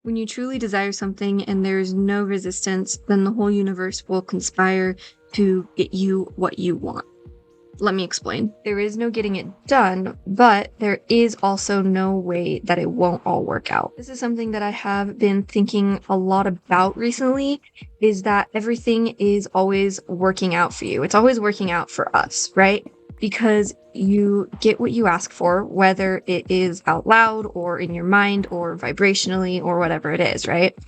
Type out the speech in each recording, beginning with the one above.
When you truly desire something and there is no resistance, then the whole universe will conspire to get you what you want. Let me explain. There is no getting it done, but there is also no way that it won't all work out. This is something that I have been thinking a lot about recently, is that everything is always working out for you. It's always working out for us, right? Because you get what you ask for, whether it is out loud or in your mind or vibrationally or whatever it is, right?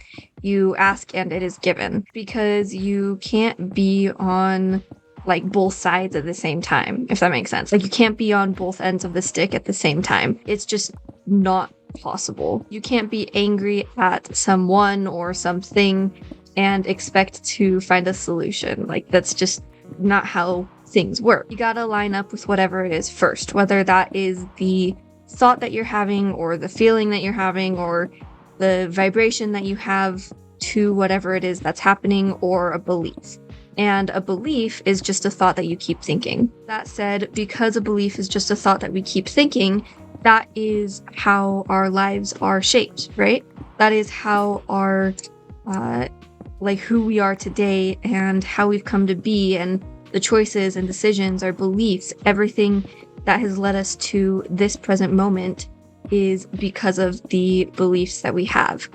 You ask and it is given, because you can't be on like both sides at the same time, if that makes sense. Like you can't be on both ends of the stick at the same time. It's just not possible. You can't be angry at someone or something and expect to find a solution. Like that's just not how things work. You gotta line up with whatever it is first, whether that is the thought that you're having or the feeling that you're having or the vibration that you have to whatever it is that's happening, or a belief. And a belief is just a thought that you keep thinking. That said, because a belief is just a thought that we keep thinking, that is how our lives are shaped, right? That is how our, like who we are today and how we've come to be, and the choices and decisions, our beliefs, everything that has led us to this present moment is because of the beliefs that we have.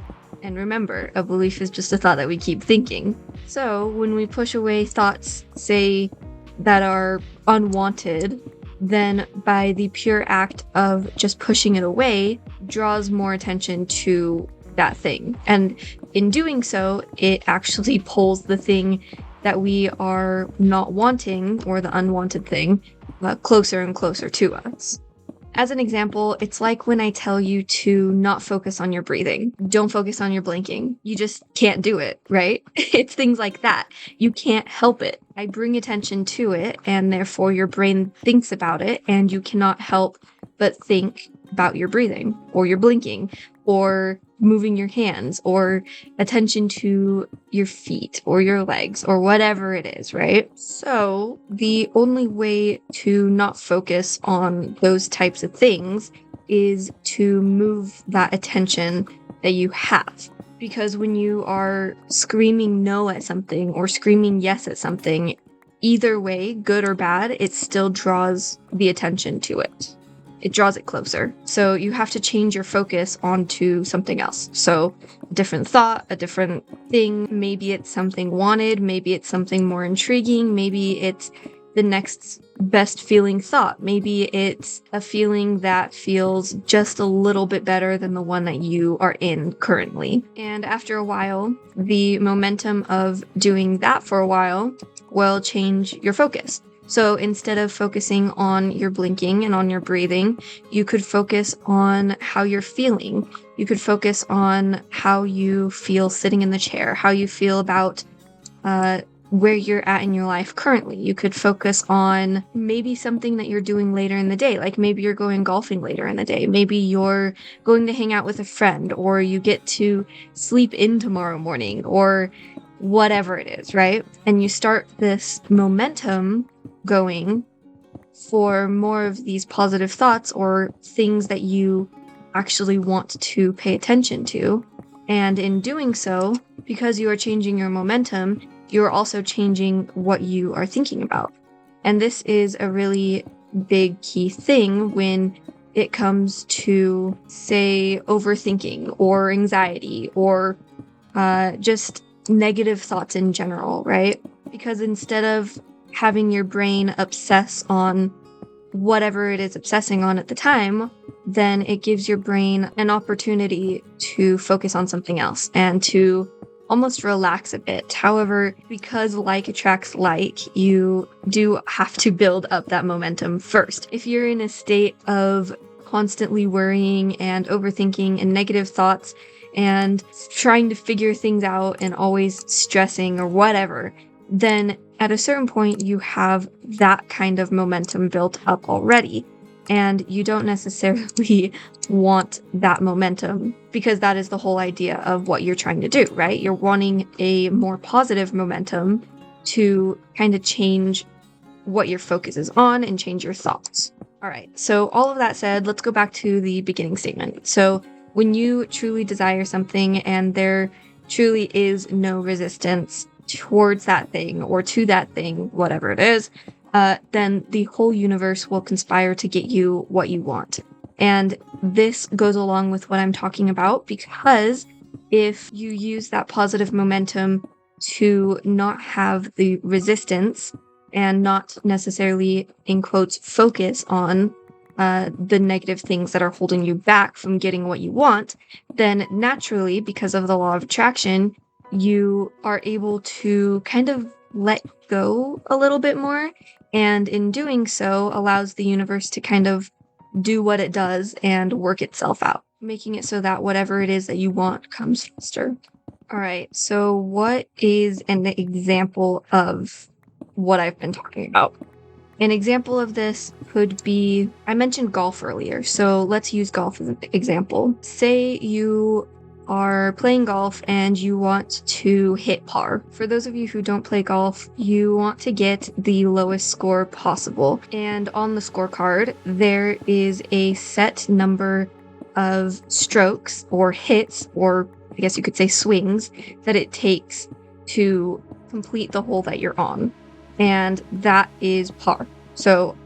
And remember, a belief is just a thought that we keep thinking. So when we push away thoughts, say, that are unwanted, then by the pure act of just pushing it away, draws more attention to that thing. And in doing so, it actually pulls the thing that we are not wanting, or the unwanted thing, closer and closer to us. As an example, it's like when I tell you to not focus on your breathing. Don't focus on your blinking. You just can't do it, right? It's things like that. You can't help it. I bring attention to it, and therefore your brain thinks about it, and you cannot help but think about your breathing, or your blinking, or moving your hands, or attention to your feet or your legs or whatever it is, right? So the only way to not focus on those types of things is to move that attention that you have. Because when you are screaming no at something or screaming yes at something, either way, good or bad, it still draws the attention to it. It draws it closer. So you have to change your focus onto something else. So a different thought, a different thing. Maybe it's something wanted. Maybe it's something more intriguing. Maybe it's the next best feeling thought. Maybe it's a feeling that feels just a little bit better than the one that you are in currently. And after a while, the momentum of doing that for a while will change your focus. So instead of focusing on your blinking and on your breathing, you could focus on how you're feeling. You could focus on how you feel sitting in the chair, how you feel about where you're at in your life currently. You could focus on maybe something that you're doing later in the day, like maybe you're going golfing later in the day. Maybe you're going to hang out with a friend, or you get to sleep in tomorrow morning, or whatever it is, right? And you start this momentum going for more of these positive thoughts or things that you actually want to pay attention to. And in doing so, because you are changing your momentum, you're also changing what you are thinking about. And this is a really big key thing when it comes to, say, overthinking or anxiety or just negative thoughts in general, right? Because instead of having your brain obsess on whatever it is obsessing on at the time, then it gives your brain an opportunity to focus on something else and to almost relax a bit. However, because like attracts like, you do have to build up that momentum first. If you're in a state of constantly worrying and overthinking and negative thoughts and trying to figure things out and always stressing or whatever, then at a certain point you have that kind of momentum built up already. And you don't necessarily want that momentum, because that is the whole idea of what you're trying to do, right? You're wanting a more positive momentum to kind of change what your focus is on and change your thoughts. All right, so all of that said, let's go back to the beginning statement. So When you truly desire something and there truly is no resistance towards that thing or to that thing, whatever it is, then the whole universe will conspire to get you what you want. And this goes along with what I'm talking about, because if you use that positive momentum to not have the resistance and not necessarily, in quotes, focus on the negative things that are holding you back from getting what you want, then naturally, because of the law of attraction, you are able to kind of let go a little bit more. And in doing so, allows the universe to kind of do what it does and work itself out, making it so that whatever it is that you want comes faster. All right, so what is an example of what I've been talking about? An example of this could be, I mentioned golf earlier, so let's use golf as an example. Say you are playing golf and you want to hit par. For those of you who don't play golf, you want to get the lowest score possible. And on the scorecard, there is a set number of strokes or hits, or I guess you could say swings, that it takes to complete the hole that you're on. And that is par. So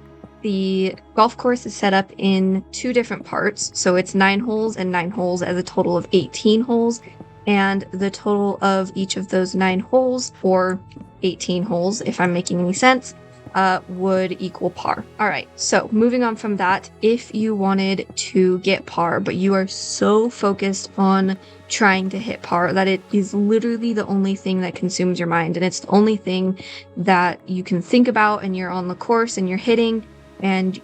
the golf course is set up in 2 different parts. So it's 9 holes and 9 holes as a total of 18 holes. And the total of each of those 9 holes, or 18 holes, if I'm making any sense, would equal par. All right, so moving on from that, if you wanted to get par, but you are so focused on trying to hit par that it is literally the only thing that consumes your mind, and it's the only thing that you can think about, and you're on the course and you're hitting, and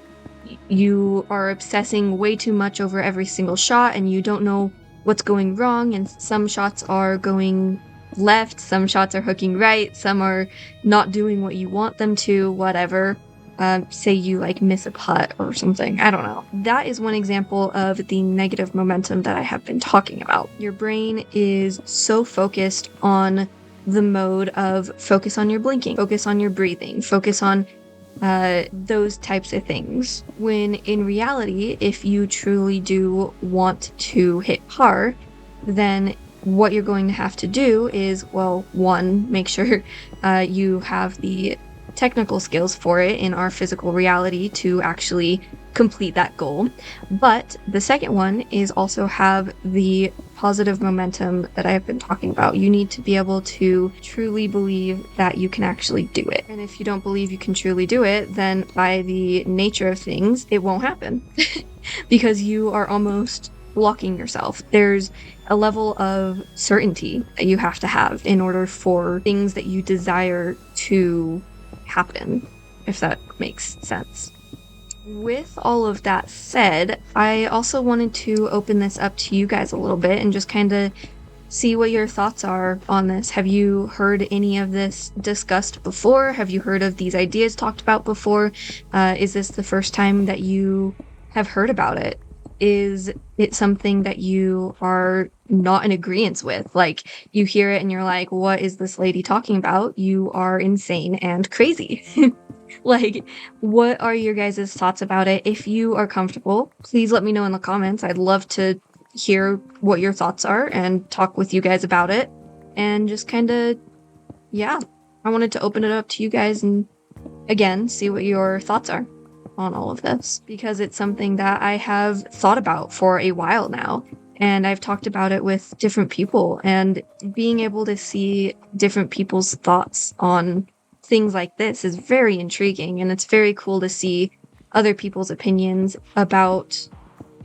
you are obsessing way too much over every single shot, and you don't know what's going wrong, and some shots are going left, some shots are hooking right, some are not doing what you want them to, whatever. Say you like miss a putt or something, I don't know. That is one example of the negative momentum that I have been talking about. Your brain is so focused on the mode of focus on your blinking, focus on your breathing, focus on those types of things. When in reality, if you truly do want to hit par, then what you're going to have to do is, well, one, make sure you have the technical skills for it in our physical reality to actually complete that goal. But the second one is also have the positive momentum that I've been talking about. You need to be able to truly believe that you can actually do it. And if you don't believe you can truly do it, then by the nature of things, it won't happen because you are almost blocking yourself. There's a level of certainty that you have to have in order for things that you desire to happen, if that makes sense. With all of that said, I also wanted to open this up to you guys a little bit and just kind of see what your thoughts are on this. Have you heard any of this discussed before? Have you heard of these ideas talked about before? Is this the first time that you have heard about it? Is it something that you are not in agreement with? Like, you hear it and you're like, what is this lady talking about? You are insane and crazy. Like, what are your guys' thoughts about it? If you are comfortable, please let me know in the comments. I'd love to hear what your thoughts are and talk with you guys about it. And just kind of, yeah, I wanted to open it up to you guys and, again, see what your thoughts are on all of this, because it's something that I have thought about for a while now, and I've talked about it with different people, and being able to see different people's thoughts on things like this is very intriguing, and it's very cool to see other people's opinions about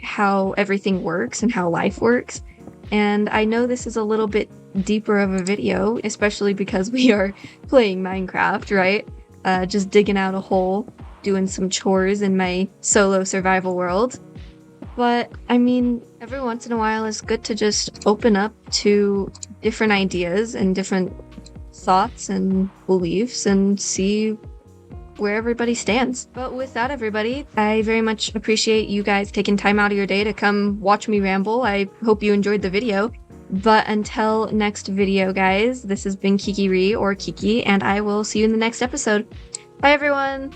how everything works and how life works. And I know this is a little bit deeper of a video, especially because we are playing Minecraft, right? Just digging out a hole, doing some chores in my solo survival world. But I mean, every once in a while it's good to just open up to different ideas and different thoughts and beliefs and see where everybody stands. But with that, everybody, I very much appreciate you guys taking time out of your day to come watch me ramble. I hope you enjoyed the video. But until next video, guys, this has been Kiki Ree or Kiki, and I will see you in the next episode. Bye, everyone!